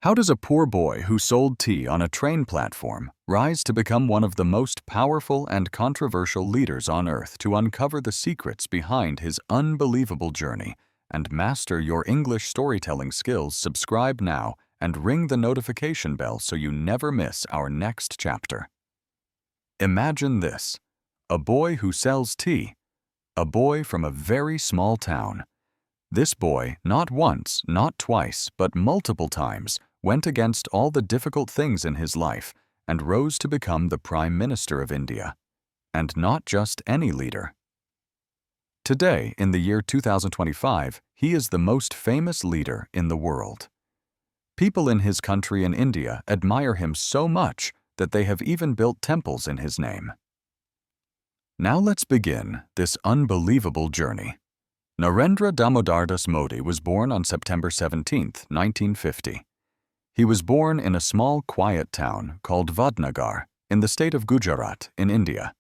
How does a poor boy who sold tea on a train platform rise to become one of the most powerful and controversial leaders on earth to uncover the secrets behind his unbelievable journey and master your English storytelling skills? Subscribe now and ring the notification bell so you never miss our next chapter. Imagine this: a boy who sells tea, a boy from a very small town. This boy, not once, not twice, but multiple times, went against all the difficult things in his life and rose to become the Prime Minister of India. And not just any leader. Today, in the year 2025, he is the most famous leader in the world. People in his country in India admire him so much that they have even built temples in his name. Now let's begin this unbelievable journey. Narendra Modi was born on September 17, 1950. He was born in a small, quiet town called Vadnagar in the state of Gujarat in India.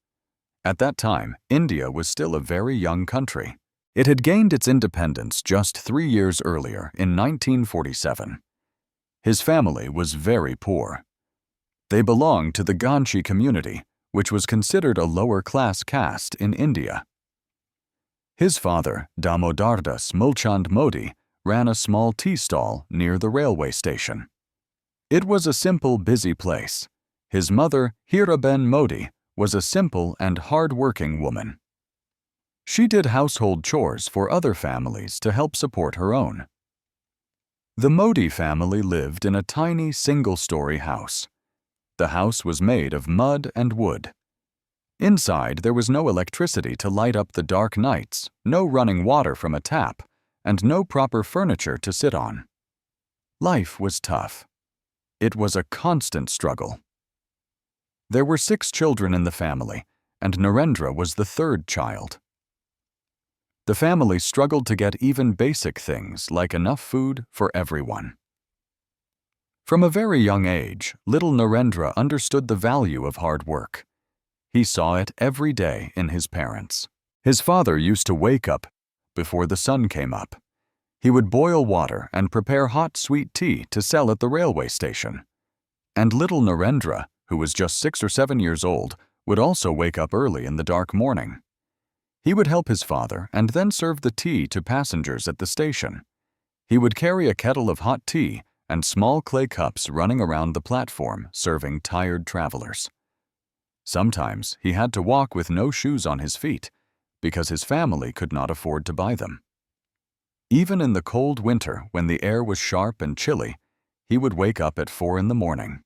At that time, India was still a very young country. It had gained its independence just 3 years earlier in 1947. His family was very poor. They belonged to the Ganchi community, which was considered a lower-class caste in India. His father, Damodardas Mulchand Modi, ran a small tea stall near the railway station. It was a simple, busy place. His mother, Hiraben Modi, was a simple and hard-working woman. She did household chores for other families to help support her own. The Modi family lived in a tiny single-story house. The house was made of mud and wood. Inside, there was no electricity to light up the dark nights, no running water from a tap, and no proper furniture to sit on. Life was tough. It was a constant struggle. There were 6 children in the family, and Narendra was the 3rd child. The family struggled to get even basic things like enough food for everyone. From a very young age, little Narendra understood the value of hard work. He saw it every day in his parents. His father used to wake up before the sun came up. He would boil water and prepare hot, sweet tea to sell at the railway station. And little Narendra, who was just 6 or 7 years old, would also wake up early in the dark morning. He would help his father and then serve the tea to passengers at the station. He would carry a kettle of hot tea and small clay cups running around the platform, serving tired travelers. Sometimes he had to walk with no shoes on his feet because his family could not afford to buy them. Even in the cold winter, when the air was sharp and chilly, he would wake up at 4 in the morning.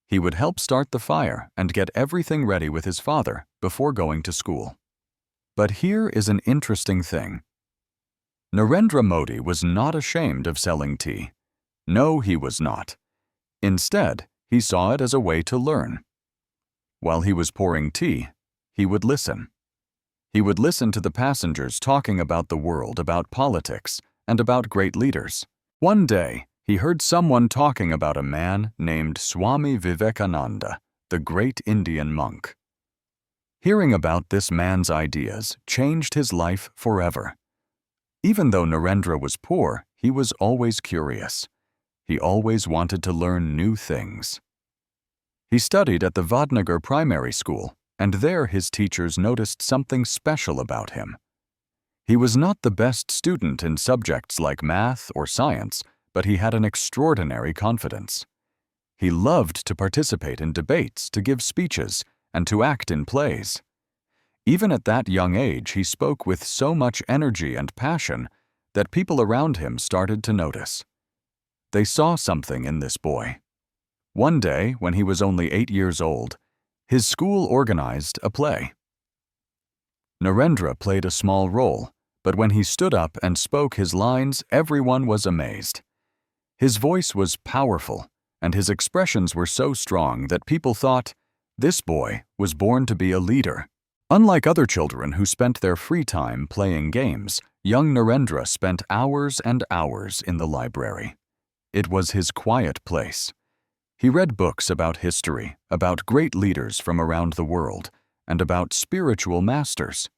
He would help start the fire and get everything ready with his father before going to school. But here is an interesting thing. Narendra Modi was not ashamed of selling tea. No, he was not. Instead, he saw it as a way to learn. While he was pouring tea, he would listen. He would listen to the passengers talking about the world, about politics, and about great leaders. One day, he heard someone talking about a man named Swami Vivekananda, the great Indian monk. Hearing about this man's ideas changed his life forever. Even though Narendra was poor, he was always curious. He always wanted to learn new things. He studied at the Vadnagar primary school, and there his teachers noticed something special about him. He was not the best student in subjects like math or science, but he had an extraordinary confidence. He loved to participate in debates, to give speeches, and to act in plays. Even at that young age, he spoke with so much energy and passion that people around him started to notice. They saw something in this boy. One day, when he was only 8 years old, his school organized a play. Narendra played a small role, but when he stood up and spoke his lines, everyone was amazed. His voice was powerful, and his expressions were so strong that people thought, this boy was born to be a leader. Unlike other children who spent their free time playing games, young Narendra spent hours and hours in the library. It was his quiet place. He read books about history, about great leaders from around the world, and about spiritual masters.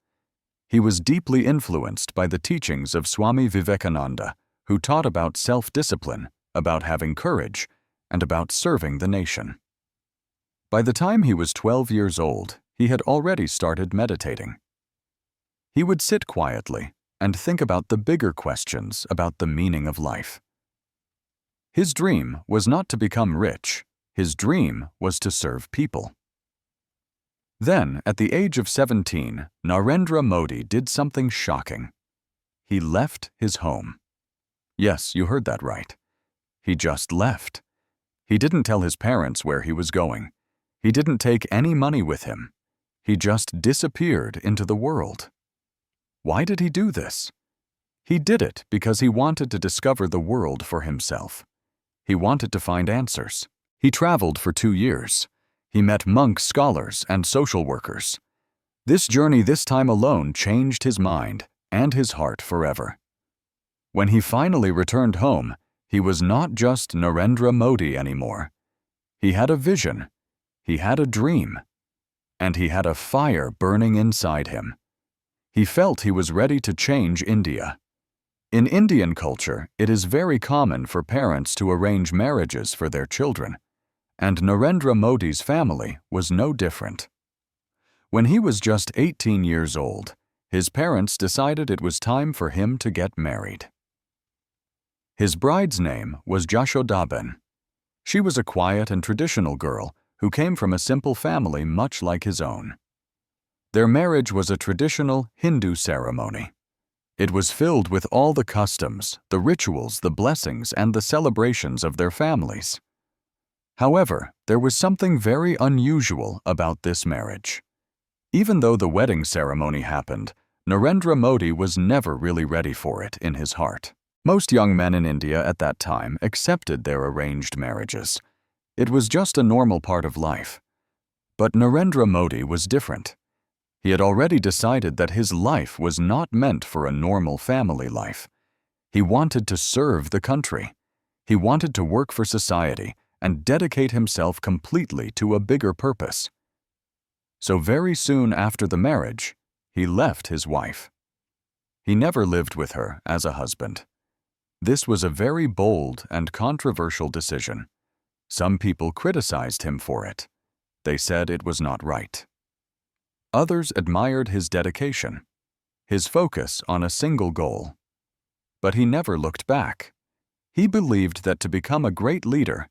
He was deeply influenced by the teachings of Swami Vivekananda, who taught about self-discipline, about having courage, and about serving the nation. By the time he was 12 years old, he had already started meditating. He would sit quietly and think about the bigger questions about the meaning of life. His dream was not to become rich. His dream was to serve people. Then, at the age of 17, Narendra Modi did something shocking. He left his home. Yes, you heard that right. He just left. He didn't tell his parents where he was going. He didn't take any money with him. He just disappeared into the world. Why did he do this? He did it because he wanted to discover the world for himself. He wanted to find answers. He traveled for 2 years. He met monks, scholars, and social workers. This journey this time alone changed his mind and his heart forever. When he finally returned home, he was not just Narendra Modi anymore. He had a vision. He had a dream. And he had a fire burning inside him. He felt he was ready to change India. In Indian culture, it is very common for parents to arrange marriages for their children, and Narendra Modi's family was no different. When he was just 18 years old, his parents decided it was time for him to get married. His bride's name was Jashodaben. She was a quiet and traditional girl who came from a simple family much like his own. Their marriage was a traditional Hindu ceremony. It was filled with all the customs, the rituals, the blessings, and the celebrations of their families. However, there was something very unusual about this marriage. Even though the wedding ceremony happened, Narendra Modi was never really ready for it in his heart. Most young men in India at that time accepted their arranged marriages. It was just a normal part of life. But Narendra Modi was different. He had already decided that his life was not meant for a normal family life. He wanted to serve the country. He wanted to work for society and dedicate himself completely to a bigger purpose. So very soon after the marriage, he left his wife. He never lived with her as a husband. This was a very bold and controversial decision. Some people criticized him for it. They said it was not right. Others admired his dedication, his focus on a single goal. But he never looked back. He believed that to become a great leader,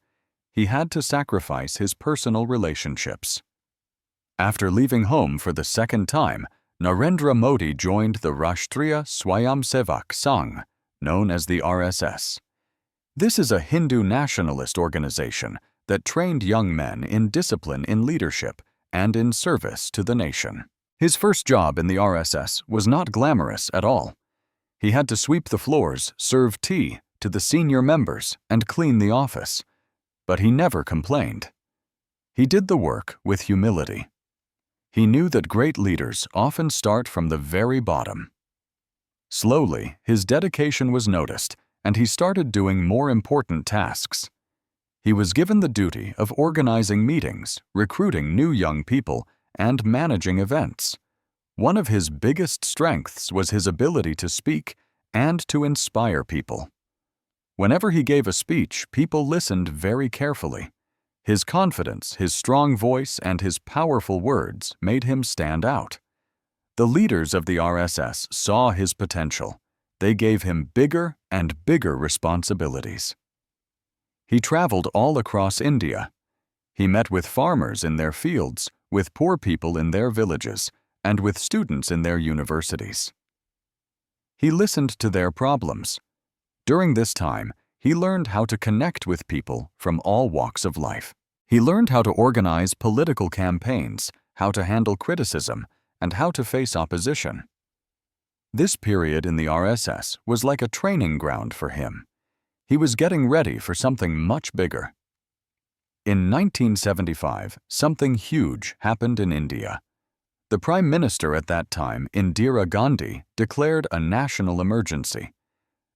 he had to sacrifice his personal relationships. After leaving home for the second time, Narendra Modi joined the Rashtriya Swayamsevak Sangh, known as the RSS. This is a Hindu nationalist organization that trained young men in discipline in leadership and in service to the nation. His first job in the RSS was not glamorous at all. He had to sweep the floors, serve tea to the senior members, and clean the office. But he never complained. He did the work with humility. He knew that great leaders often start from the very bottom. Slowly, his dedication was noticed, and he started doing more important tasks. He was given the duty of organizing meetings, recruiting new young people, and managing events. One of his biggest strengths was his ability to speak and to inspire people. Whenever he gave a speech, people listened very carefully. His confidence, his strong voice, and his powerful words made him stand out. The leaders of the RSS saw his potential. They gave him bigger and bigger responsibilities. He traveled all across India. He met with farmers in their fields, with poor people in their villages, and with students in their universities. He listened to their problems. During this time, he learned how to connect with people from all walks of life. He learned how to organize political campaigns, how to handle criticism, and how to face opposition. This period in the RSS was like a training ground for him. He was getting ready for something much bigger. In 1975, something huge happened in India. The Prime Minister at that time, Indira Gandhi, declared a national emergency.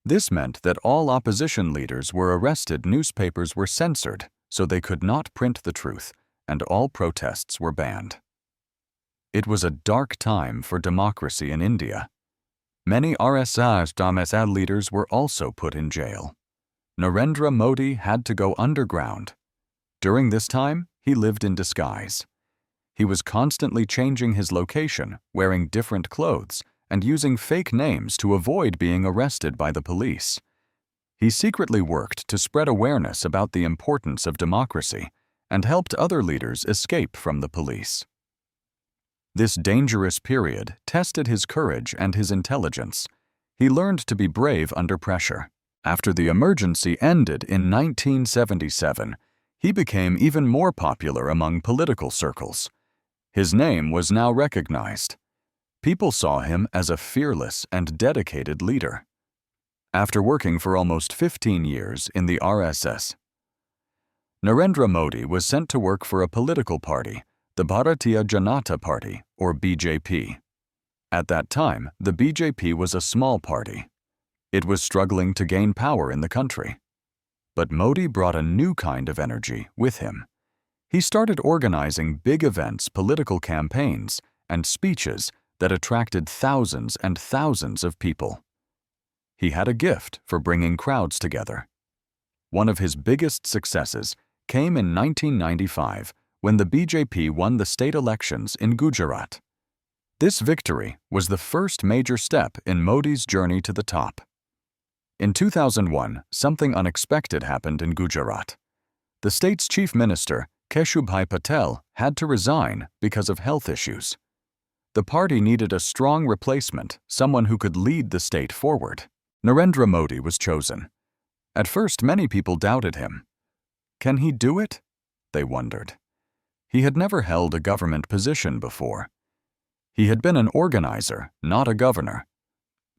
This meant that all opposition leaders were arrested, newspapers were censored, so they could not print the truth, and all protests were banned. It was a dark time for democracy in India. Many RSS leaders were also put in jail. Narendra Modi had to go underground. During this time, he lived in disguise. He was constantly changing his location, wearing different clothes, and using fake names to avoid being arrested by the police. He secretly worked to spread awareness about the importance of democracy and helped other leaders escape from the police. This dangerous period tested his courage and his intelligence. He learned to be brave under pressure. After the emergency ended in 1977, he became even more popular among political circles. His name was now recognized. People saw him as a fearless and dedicated leader. After working for almost 15 years in the RSS, Narendra Modi was sent to work for a political party, the Bharatiya Janata Party, or BJP. At that time, the BJP was a small party. It was struggling to gain power in the country. But Modi brought a new kind of energy with him. He started organizing big events, political campaigns, and speeches that attracted thousands and thousands of people. He had a gift for bringing crowds together. One of his biggest successes came in 1995 when the BJP won the state elections in Gujarat. This victory was the first major step in Modi's journey to the top. In 2001, something unexpected happened in Gujarat. The state's chief minister, Keshubhai Patel, had to resign because of health issues. The party needed a strong replacement, someone who could lead the state forward. Narendra Modi was chosen. At first, many people doubted him. Can he do it? They wondered. He had never held a government position before. He had been an organizer, not a governor.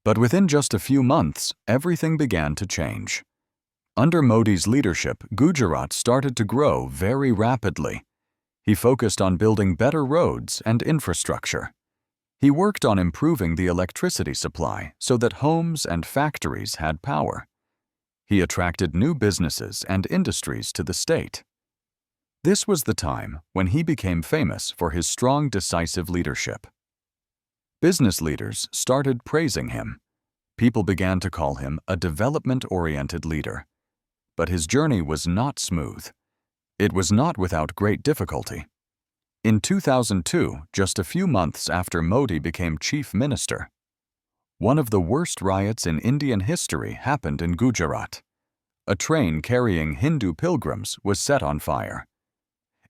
But within just a few months, everything began to change. Under Modi's leadership, Gujarat started to grow very rapidly. He focused on building better roads and infrastructure. He worked on improving the electricity supply so that homes and factories had power. He attracted new businesses and industries to the state. This was the time when he became famous for his strong, decisive leadership. Business leaders started praising him. People began to call him a development-oriented leader. But his journey was not smooth. It was not without great difficulty. In 2002, just a few months after Modi became chief minister, one of the worst riots in Indian history happened in Gujarat. A train carrying Hindu pilgrims was set on fire.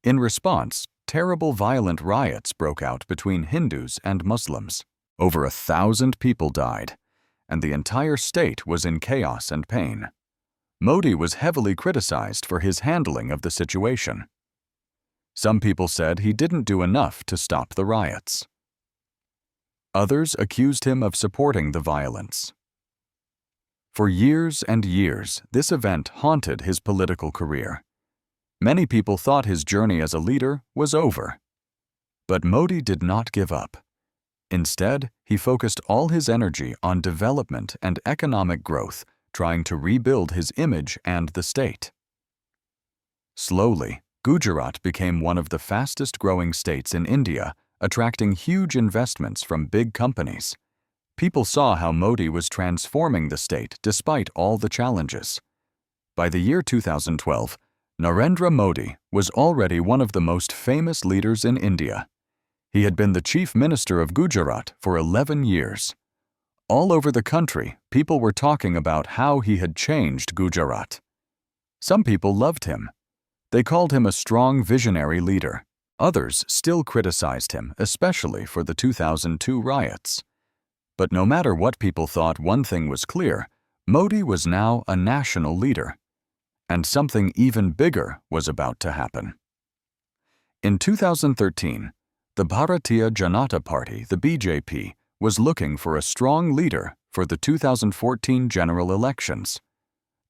In response, terrible violent riots broke out between Hindus and Muslims. Over 1,000 people died, and the entire state was in chaos and pain. Modi was heavily criticized for his handling of the situation. Some people said he didn't do enough to stop the riots. Others accused him of supporting the violence. For years and years, this event haunted his political career. Many people thought his journey as a leader was over. But Modi did not give up. Instead, he focused all his energy on development and economic growth, trying to rebuild his image and the state. Slowly, Gujarat became one of the fastest-growing states in India, attracting huge investments from big companies. People saw how Modi was transforming the state despite all the challenges. By the year 2012, Narendra Modi was already one of the most famous leaders in India. He had been the chief minister of Gujarat for 11 years. All over the country, people were talking about how he had changed Gujarat. Some people loved him. They called him a strong visionary leader. Others still criticized him, especially for the 2002 riots. But no matter what people thought, one thing was clear: Modi was now a national leader. And something even bigger was about to happen. In 2013, the Bharatiya Janata Party, the BJP, was looking for a strong leader for the 2014 general elections.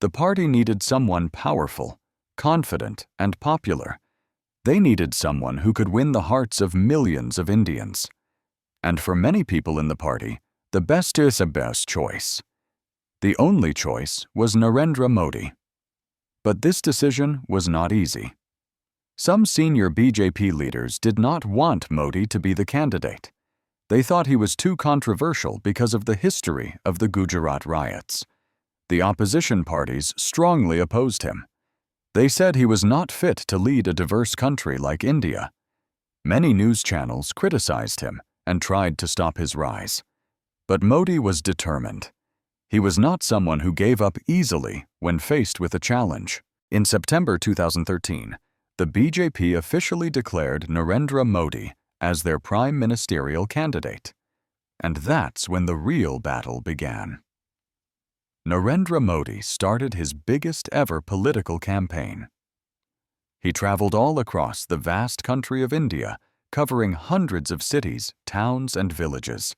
The party needed someone powerful, confident, and popular. They needed someone who could win the hearts of millions of Indians. And for many people in the party, the best is a best choice. The only choice was Narendra Modi. But this decision was not easy. Some senior BJP leaders did not want Modi to be the candidate. They thought he was too controversial because of the history of the Gujarat riots. The opposition parties strongly opposed him. They said he was not fit to lead a diverse country like India. Many news channels criticized him and tried to stop his rise. But Modi was determined. He was not someone who gave up easily when faced with a challenge. In September 2013, the BJP officially declared Narendra Modi as their prime ministerial candidate. And that's when the real battle began. Narendra Modi started his biggest ever political campaign. He traveled all across the vast country of India, covering hundreds of cities, towns, and villages.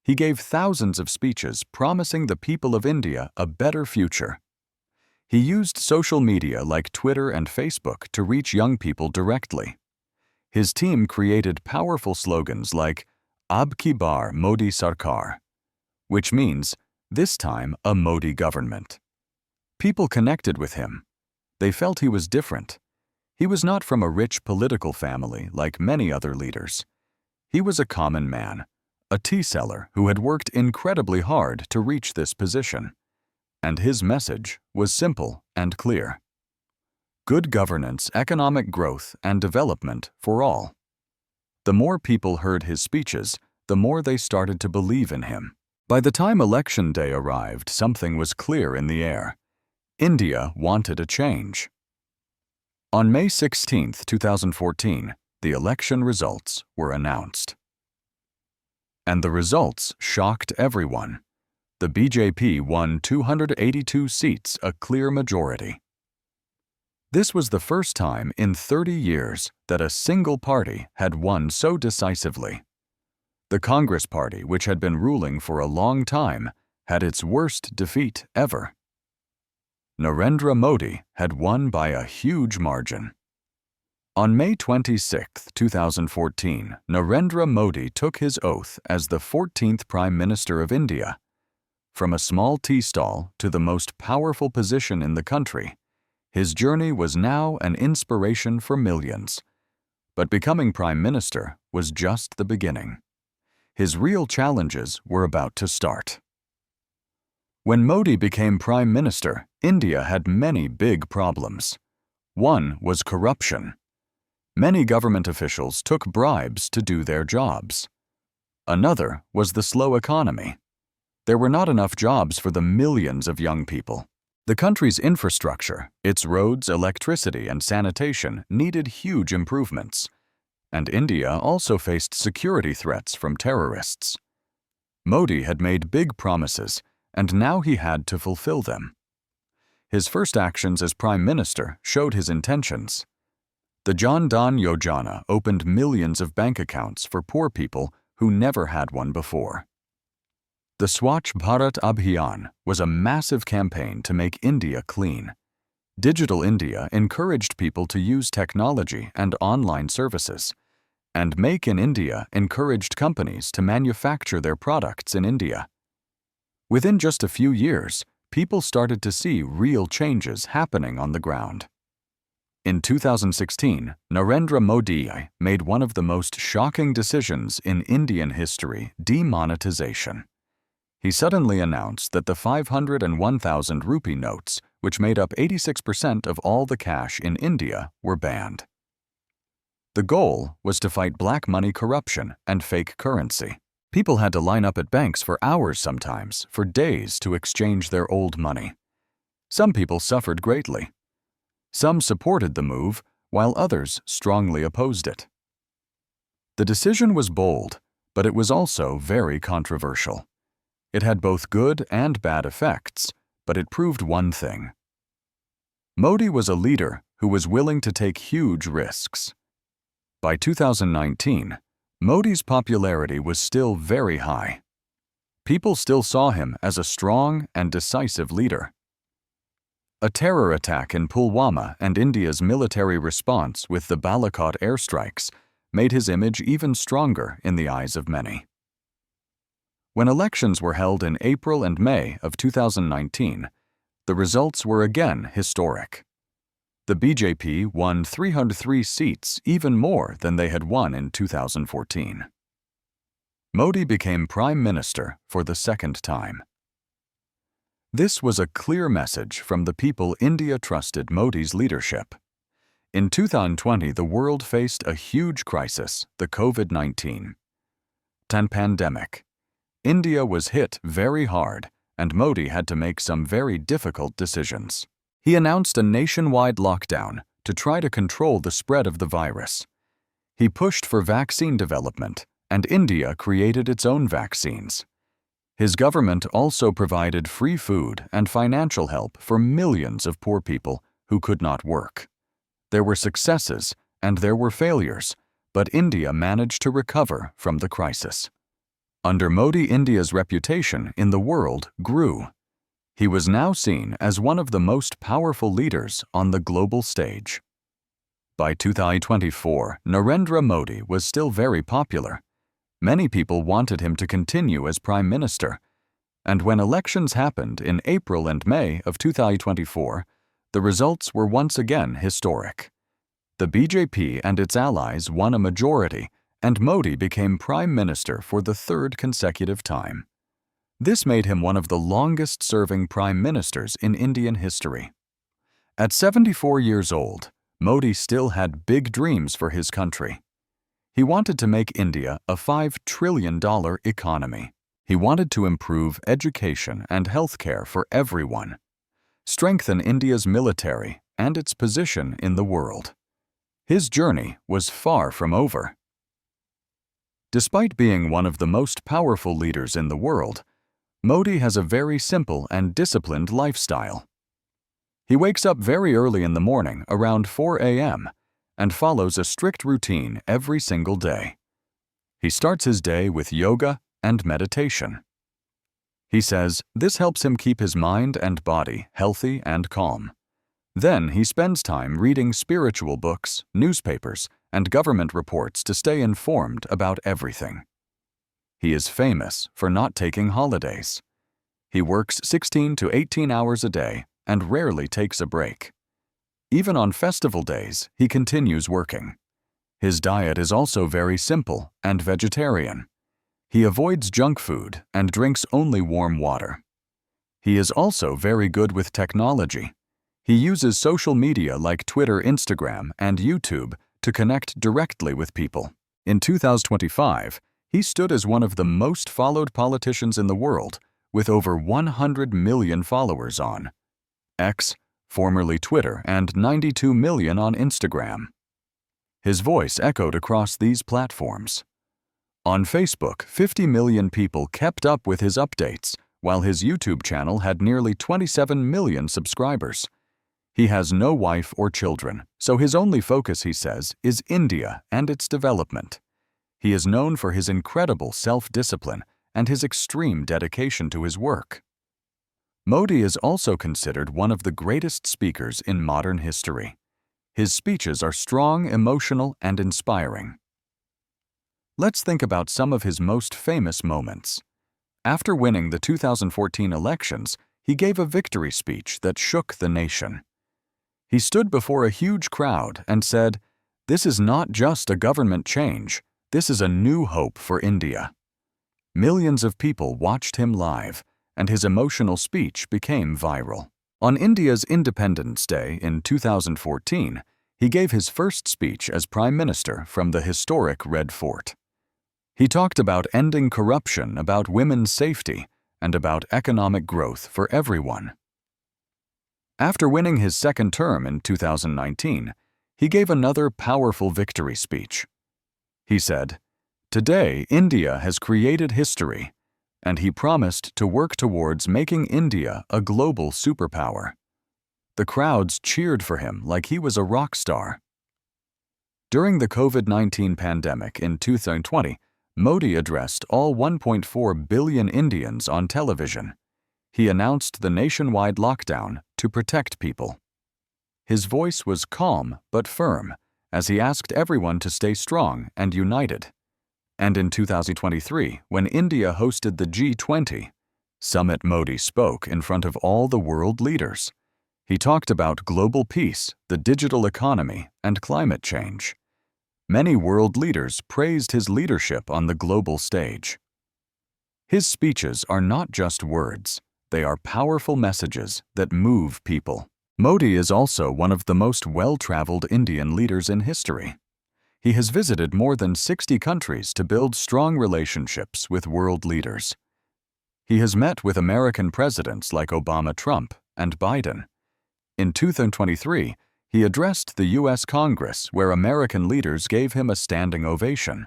He gave thousands of speeches promising the people of India a better future. He used social media like Twitter and Facebook to reach young people directly. His team created powerful slogans like Ab ki baar Modi Sarkar, which means, this time a Modi government. People connected with him. They felt he was different. He was not from a rich political family like many other leaders. He was a common man, a tea seller who had worked incredibly hard to reach this position. And his message was simple and clear. Good governance, economic growth, and development for all. The more people heard his speeches, the more they started to believe in him. By the time election day arrived, something was clear in the air. India wanted a change. On May 16, 2014, the election results were announced. And the results shocked everyone. The BJP won 282 seats, a clear majority. This was the first time in 30 years that a single party had won so decisively. The Congress Party, which had been ruling for a long time, had its worst defeat ever. Narendra Modi had won by a huge margin. On May 26, 2014, Narendra Modi took his oath as the 14th Prime Minister of India. From a small tea stall to the most powerful position in the country, his journey was now an inspiration for millions. But becoming Prime Minister was just the beginning. His real challenges were about to start. When Modi became Prime Minister, India had many big problems. One was corruption. Many government officials took bribes to do their jobs. Another was the slow economy. There were not enough jobs for the millions of young people. The country's infrastructure, its roads, electricity, and sanitation needed huge improvements. And India also faced security threats from terrorists. Modi had made big promises, and now he had to fulfill them. His first actions as Prime Minister showed his intentions. The Jan Dhan Yojana opened millions of bank accounts for poor people who never had one before. The Swachh Bharat Abhiyan was a massive campaign to make India clean. Digital India encouraged people to use technology and online services, and Make in India encouraged companies to manufacture their products in India. Within just a few years, people started to see real changes happening on the ground. In 2016, Narendra Modi made one of the most shocking decisions in Indian history: demonetization. He suddenly announced that the 500 and 1,000 rupee notes, which made up 86% of all the cash in India, were banned. The goal was to fight black money corruption and fake currency. People had to line up at banks for hours sometimes, for days, to exchange their old money. Some people suffered greatly. Some supported the move, while others strongly opposed it. The decision was bold, but it was also very controversial. It had both good and bad effects, but it proved one thing. Modi was a leader who was willing to take huge risks. By 2019, Modi's popularity was still very high. People still saw him as a strong and decisive leader. A terror attack in Pulwama and India's military response with the Balakot airstrikes made his image even stronger in the eyes of many. When elections were held in April and May of 2019, the results were again historic. The BJP won 303 seats, even more than they had won in 2014. Modi became Prime Minister for the second time. This was a clear message from the people India trusted Modi's leadership. In 2020, the world faced a huge crisis, the COVID-19 pandemic. India was hit very hard, and Modi had to make some very difficult decisions. He announced a nationwide lockdown to try to control the spread of the virus. He pushed for vaccine development, and India created its own vaccines. His government also provided free food and financial help for millions of poor people who could not work. There were successes and there were failures, but India managed to recover from the crisis. Under Modi, India's reputation in the world grew. He was now seen as one of the most powerful leaders on the global stage. By 2024, Narendra Modi was still very popular. Many people wanted him to continue as Prime Minister, and when elections happened in April and May of 2024, the results were once again historic. The BJP and its allies won a majority, and Modi became Prime Minister for the third consecutive time. This made him one of the longest-serving Prime Ministers in Indian history. At 74 years old, Modi still had big dreams for his country. He wanted to make India a $5 trillion economy. He wanted to improve education and healthcare for everyone, strengthen India's military and its position in the world. His journey was far from over. Despite being one of the most powerful leaders in the world, Modi has a very simple and disciplined lifestyle. He wakes up very early in the morning, around 4 a.m., and follows a strict routine every single day. He starts his day with yoga and meditation. He says this helps him keep his mind and body healthy and calm. Then he spends time reading spiritual books, newspapers, and government reports to stay informed about everything. He is famous for not taking holidays. He works 16 to 18 hours a day and rarely takes a break. Even on festival days, he continues working. His diet is also very simple and vegetarian. He avoids junk food and drinks only warm water. He is also very good with technology. He uses social media like Twitter, Instagram, and YouTube to connect directly with people. In 2025, he stood as one of the most followed politicians in the world, with over 100 million followers on X, formerly Twitter, and 92 million on Instagram. His voice echoed across these platforms. On Facebook, 50 million people kept up with his updates, while his YouTube channel had nearly 27 million subscribers. He has no wife or children, so his only focus, he says, is India and its development. He is known for his incredible self-discipline and his extreme dedication to his work. Modi is also considered one of the greatest speakers in modern history. His speeches are strong, emotional, and inspiring. Let's think about some of his most famous moments. After winning the 2014 elections, he gave a victory speech that shook the nation. He stood before a huge crowd and said, "This is not just a government change, this is a new hope for India." Millions of people watched him live, and his emotional speech became viral. On India's Independence Day in 2014, he gave his first speech as Prime Minister from the historic Red Fort. He talked about ending corruption, about women's safety, and about economic growth for everyone. After winning his second term in 2019, he gave another powerful victory speech. He said, "Today, India has created history," and he promised to work towards making India a global superpower. The crowds cheered for him like he was a rock star. During the COVID-19 pandemic in 2020, Modi addressed all 1.4 billion Indians on television. He announced the nationwide lockdown to protect people. His voice was calm but firm, as he asked everyone to stay strong and united. And in 2023, when India hosted the G20 summit, Modi spoke in front of all the world leaders. He talked about global peace, the digital economy, and climate change. Many world leaders praised his leadership on the global stage. His speeches are not just words, They are powerful messages that move people. Modi is also one of the most well-traveled Indian leaders in history. He has visited more than 60 countries to build strong relationships with world leaders. He has met with American presidents like Obama, Trump, and Biden. In 2023, he addressed the U.S. Congress, where American leaders gave him a standing ovation.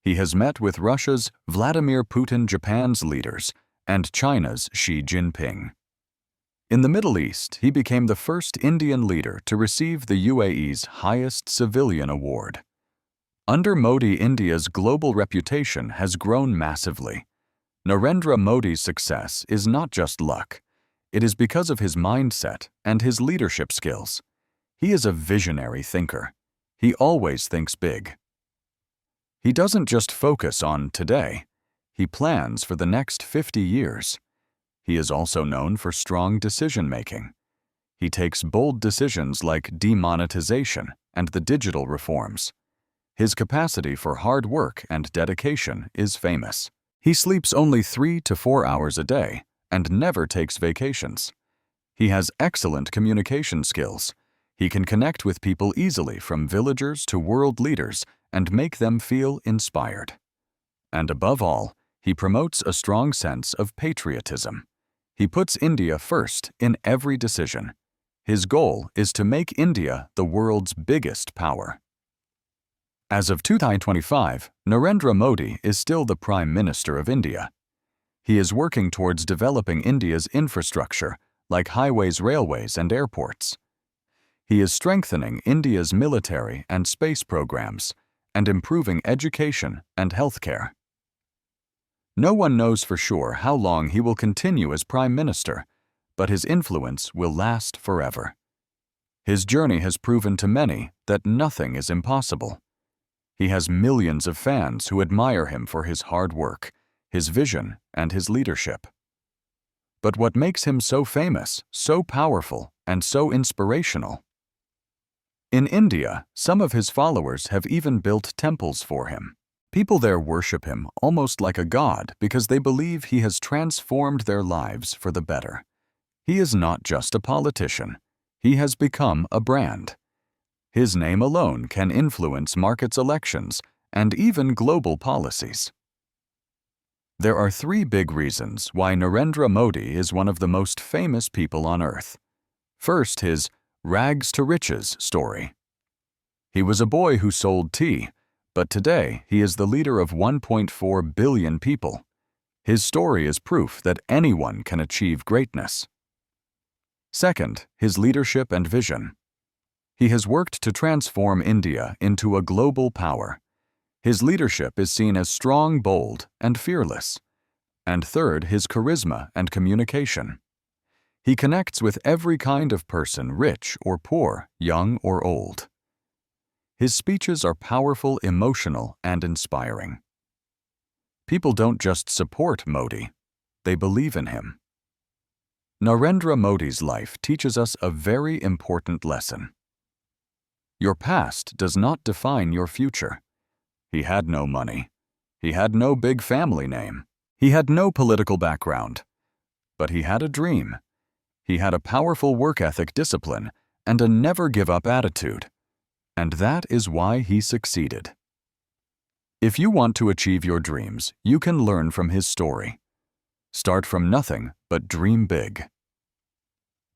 He has met with Russia's Vladimir Putin, Japan's leaders, and China's Xi Jinping. In the Middle East, he became the first Indian leader to receive the UAE's highest civilian award. Under Modi, India's global reputation has grown massively. Narendra Modi's success is not just luck. It is because of his mindset and his leadership skills. He is a visionary thinker. He always thinks big. He doesn't just focus on today. He plans for the next 50 years. He is also known for strong decision-making. He takes bold decisions like demonetization and the digital reforms. His capacity for hard work and dedication is famous. He sleeps only 3 to 4 hours a day and never takes vacations. He has excellent communication skills. He can connect with people easily, from villagers to world leaders, and make them feel inspired. And above all, he promotes a strong sense of patriotism. He puts India first in every decision. His goal is to make India the world's biggest power. As of 2025, Narendra Modi is still the Prime Minister of India. He is working towards developing India's infrastructure, like highways, railways, and airports. He is strengthening India's military and space programs and improving education and healthcare. No one knows for sure how long he will continue as Prime Minister, but his influence will last forever. His journey has proven to many that nothing is impossible. He has millions of fans who admire him for his hard work, his vision, and his leadership. But what makes him so famous, so powerful, and so inspirational? In India, some of his followers have even built temples for him. People there worship him almost like a god because they believe he has transformed their lives for the better. He is not just a politician. He has become a brand. His name alone can influence markets, elections, and even global policies. There are 3 big reasons why Narendra Modi is one of the most famous people on earth. First, his rags to riches story. He was a boy who sold tea, but today he is the leader of 1.4 billion people. His story is proof that anyone can achieve greatness. Second, his leadership and vision. He has worked to transform India into a global power. His leadership is seen as strong, bold, and fearless. And third, his charisma and communication. He connects with every kind of person, rich or poor, young or old. His speeches are powerful, emotional, and inspiring. People don't just support Modi, they believe in him. Narendra Modi's life teaches us a very important lesson. Your past does not define your future. He had no money. He had no big family name. He had no political background. But he had a dream. He had a powerful work ethic, discipline, and a never-give-up attitude. And that is why he succeeded. If you want to achieve your dreams, you can learn from his story. Start from nothing, but dream big.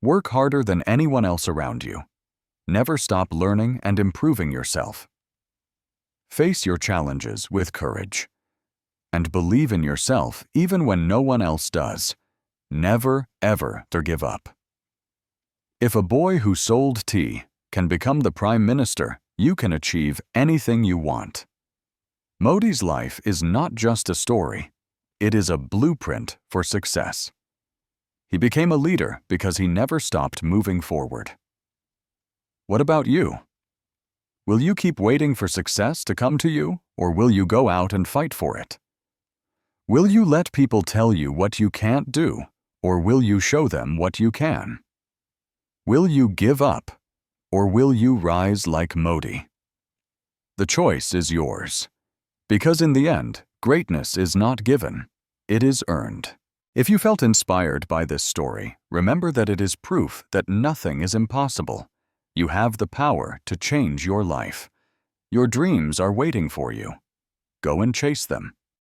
Work harder than anyone else around you. Never stop learning and improving yourself. Face your challenges with courage. And believe in yourself even when no one else does. Never, ever give up. If a boy who sold tea can become the Prime Minister, you can achieve anything you want. Modi's life is not just a story. It is a blueprint for success. He became a leader because he never stopped moving forward. What about you? Will you keep waiting for success to come to you, or will you go out and fight for it? Will you let people tell you what you can't do, or will you show them what you can? Will you give up, or will you rise like Modi? The choice is yours. Because in the end, greatness is not given, it is earned. If you felt inspired by this story, remember that it is proof that nothing is impossible. You have the power to change your life. Your dreams are waiting for you. Go and chase them.